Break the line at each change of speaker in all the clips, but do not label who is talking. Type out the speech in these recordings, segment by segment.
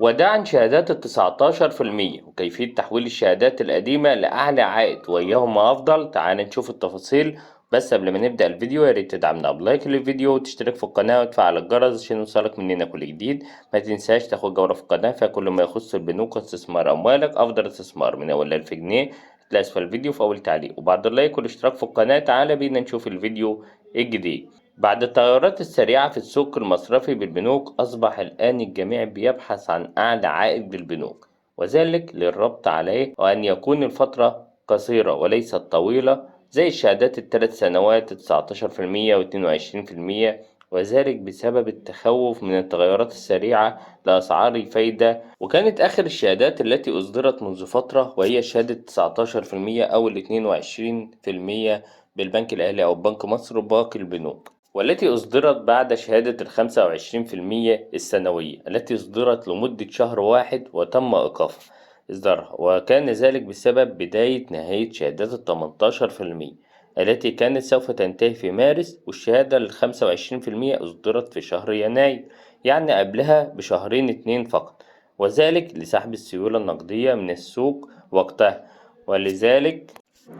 وده عن شهادات ال19%، وكيفية تحويل الشهادات القديمة لأعلى عائد وأيهما أفضل. تعال نشوف التفاصيل. بس قبل ما نبدأ الفيديو ياريت تدعمنا بلايك للفيديو وتشترك في القناة وتفعل الجرس عشان يوصلك مننا كل جديد. ما تنساش تاخد جولة في القناة فيها كل ما يخص البنوك واستثمار أموالك. أفضل استثمار من أول 1000 جنيه هتلاقي أسفل الفيديو في أول تعليق، وبعد اللايك والاشتراك في القناة تعال بينا نشوف الفيديو الجديد. بعد التغيرات السريعة في السوق المصرفي بالبنوك، أصبح الآن الجميع بيبحث عن أعلى عائد بالبنوك، وذلك للربط عليه وأن يكون الفترة قصيرة وليست طويلة، زي الشهادات ال3 سنوات 19% و22%، وذلك بسبب التخوف من التغيرات السريعة لأسعار الفايدة. وكانت آخر الشهادات التي أصدرت منذ فترة وهي شهادة 19% أو 22% بالبنك الأهلي أو بنك مصر وباقي البنوك، والتي أصدرت بعد شهادة ال25% السنوية التي أصدرت لمدة شهر واحد وتم إيقاف إصدارها، وكان ذلك بسبب بداية نهاية شهادات ال18% التي كانت سوف تنتهي في مارس، والشهادة ال25% أصدرت في شهر يناير، يعني قبلها بشهرين اتنين فقط، وذلك لسحب السيولة النقدية من السوق وقتها. ولذلك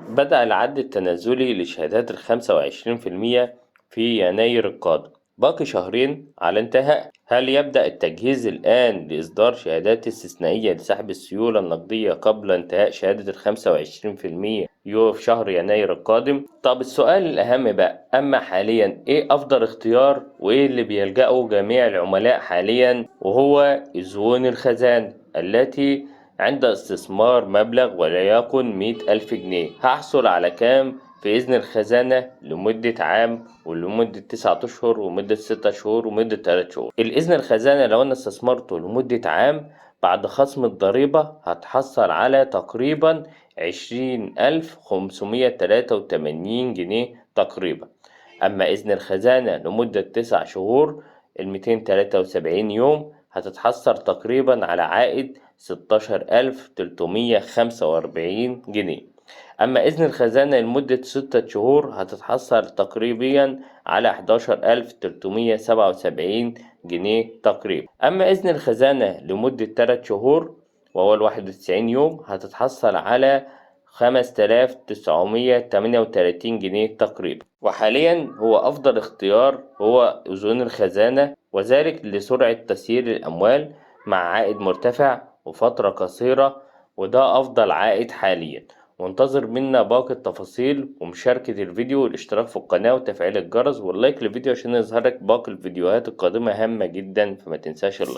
بدأ العد التنازلي لشهادات ال25% في يناير القادم، باقي شهرين على انتهاء. هل يبدأ التجهيز الآن لإصدار شهادات استثنائية لسحب السيولة النقدية قبل انتهاء شهادة ال25% في شهر يناير القادم؟ طب السؤال الأهم بقى، أما حاليا إيه أفضل اختيار وإيه اللي بيلجأه جميع العملاء حاليا؟ وهو زون الخزانة التي عند استثمار مبلغ وليكن 100,000 جنيه هحصل على كام في إذن الخزانة لمدة عام ولمدة 9 أشهر ومدة 6 شهور ومدة 3 شهور. الإذن الخزانة لو أنا استثمرته لمدة عام بعد خصم الضريبة هتحصل على تقريبا 20,583 جنيه تقريبا. أما إذن الخزانة لمدة 9 شهور 273 يوم هتتحصل تقريبا على عائد 16,345 جنيه. أما إذن الخزانة لمدة 6 شهور هتتحصل تقريبا على 11,377 جنيه تقريبا. أما إذن الخزانة لمدة 3 شهور وهو 91 يوم هتتحصل على 5,938 جنيه تقريبا. وحاليا هو أفضل اختيار هو أذون الخزانة، وذلك لسرعة تسيير الأموال مع عائد مرتفع وفترة قصيرة، وده أفضل عائد حاليا. وانتظر منا باقي التفاصيل ومشاركة الفيديو والاشتراك في القناة وتفعيل الجرس واللايك للفيديو عشان يظهرلك باقي الفيديوهات القادمة هامة جدا، فما تنساش اللايك.